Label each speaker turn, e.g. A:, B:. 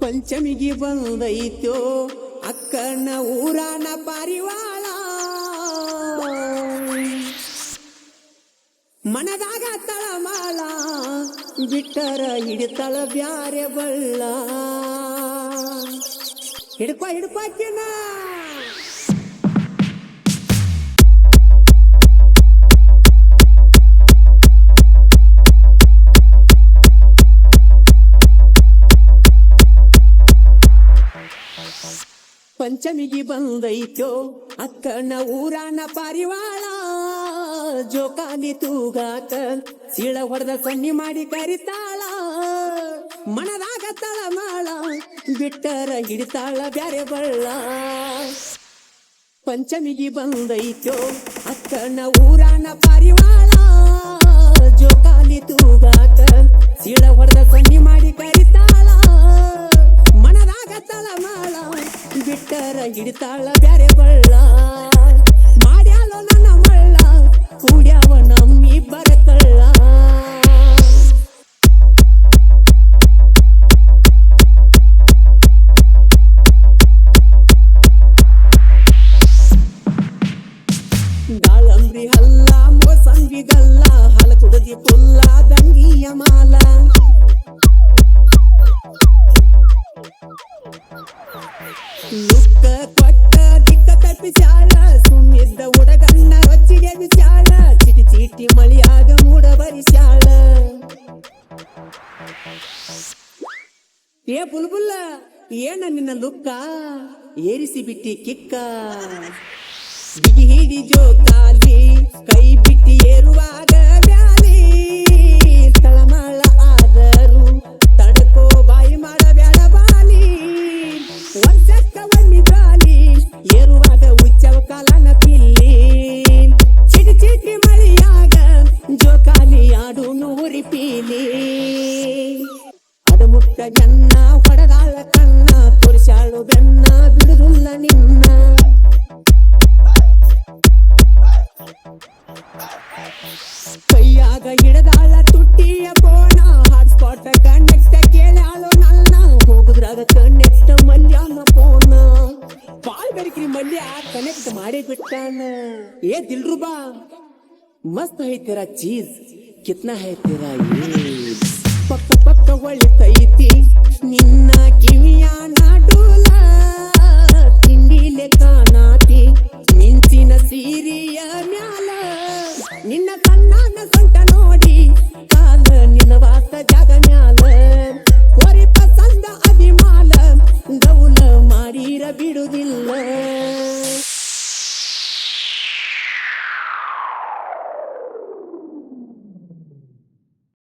A: ಪಂಚಮಿಗೆ ಬಂದೈತೋ ಅಕ್ಕನ ಊರಾನ ಪಾರಿವಾಳ ಮನದಾಗ ತಳಮಾಳ ಬಿಟ್ಟರ ಹಿಡಿತಳ ಬ್ಯಾರೆ ಬಳ್ಳ ಹಿಡ್ಪಾಕಿನ ಪಂಚಮಿಗೆ ಬಂದೈತೋ ಅಕ್ಕನ ಊರಾನ ಪಾರಿವಾಳ ಜೋಕಾಲಿ ತೂಗಾಕ ಸೀಳ ಹೊಡೆದ ಸನ್ನಿ ಮಾಡಿ ಕರಿತಾಳ ಮನದಾಗ ತಳಮಾಳ ಬಿಟ್ಟರ ಹಿಡಿತಾಳ ಬ್ಯಾರೆ ಬಳ್ಳ ಪಂಚಮಿಗೆ ಬಂದೈತೋ ಅಕ್ಕನ ಊರಾನ ಪಾರಿವಾಳ ಜೋಕಾಲಿ ತೂಗಾಕ ಸೀಳ ಹೊಡೆದ ಸನ್ನಿ ಮಾಡಿ ಕರಿತಾಳ ಮನದಾಗ ತಳಮಾಳ ಬಿಟ್ಟರ ಹಿಡಿತಾಳ ಬ್ಯಾರೆ ಬಳ್ಳ ಮಾಡ್ಯಾಲೋ ನನ್ನ ಮಳ್ಳ ಕೂಡ್ಯಾವ ನಮ್ಮಿಬ್ಬರ ಕಳ್ಳ ದಾಳಂಬ್ರಿ ಹಲ್ಲ ಮೋಸಂಬಿ ಗಲ್ಲ ಹಾಲ ಕುಡದಿ ಪುಲ್ಲ ದಂಗಿಯ ಮಾಲ ಲುಕ್ಕ ಕೊಟ್ಟ ದಿಕ್ಕ ತಪ್ಪಿಸ್ಯಾಳ ಸುಮ್ಮಿದ್ದ ಹುಡುಗನ್ನ ರೊಚ್ಚಿಗೆ ಬಿಸ್ಯಾಳ ಚಿಟಿ ಚೀಟಿ ಮಳಿಯಾಗ ಮೂಡ ಬರಿಸ್ಯಾಳ ಏ ಬುಲ್ಬುಲ್ಲ ಏನ ನಿನ್ನ ಲುಕ್ಕ ಏರಿಸಿ ಬಿಟ್ಟಿ ಕಿಕ್ಕ ಬಿಗಿ ಹಿಡಿ ಜೋಕಾಲಿ ಕೈ ಬಿಟ್ಟಿ ಏರುವಾಗ ಬ್ಯಾಲಿ ತಳಮಾಳ ಆದರು ತಡಕೋ ಬಾಯಿ ಮಾಡಬ್ಯಾಡ ಬಾಲಿ ವರ್ಷಕ್ಕ ಒಮ್ಮೆ ಗಾಲಿ ಏರುವಾಗ ಉಚ್ಚವ ಕಾಲನ ಪಿಲ್ಲಿ ಚಿಟಿ ಚಿಟಿ ಮಳಿಯಾಗ ಜೋಕಾಲಿ ಆಡು ನೂರಿ ಪೀಲಿ ಅಡಮುಟ್ಟ ಜನ್ನ ಹೊಡೆದಾಳ ಕಣ್ಣ ತೋರಿಸಾಳು ಬೆನ್ನ ಬಿಡುದಿಲ್ಲ ನಿನ್ನ ಕೈಯಾಗ ಹಿಡದಾಳ ತುಟ್ಟಿಯ ಬೋಣ ಹಾಟ್ಸ್ಪಾಟ್ ಕನೆಕ್ಟ್ ಕೇಳಾಳು ನನ್ನ ಹೋಗುದ್ರಾಗ ಕನೆಕ್ಟ್ ಮಲ್ಯಾನ ಫೋನ ಬಾಳ್ ಬೆರಕ್ರಿ ಮಲ್ಯ ಕನೆಕ್ಟ್ ಮಾಡಿ ಬಿಟ್ಟಾನ ಏ ದಿಲ್ರುಬಾ ಮಸ್ತ್ ಹೈ ತೆರಾ ಚೀಸ್ ಕಿತ್ನಾ ಹೈ ತೆರಾ ಏಜ್ ಪಕ್ಕ ಪಕ್ಕ ಒಳಿತೈತಿ ನಿನ್ನ ಕಿವಿಯ ನಾಡೂಲ ತಿಂಡಿಲೆ ಕಾಣಾತಿ ಮಿಂಚಿನ ಸೀರಿಯ ಮ್ಯಾಲ ನಿನ್ನ ಕಣ್ಣಾನ ಸೊಂಟ ನೋಡಿ ಕಾಲ ನಿನ್ನ ವಾಸ ಜಾಗ ಮ್ಯಾಲ ಕೊರಿ ಪಸಂದ ಅಭಿಮಾಲ ಗೌಲ ಮಾಡಿರ ಬಿಡುದಿಲ್ಲ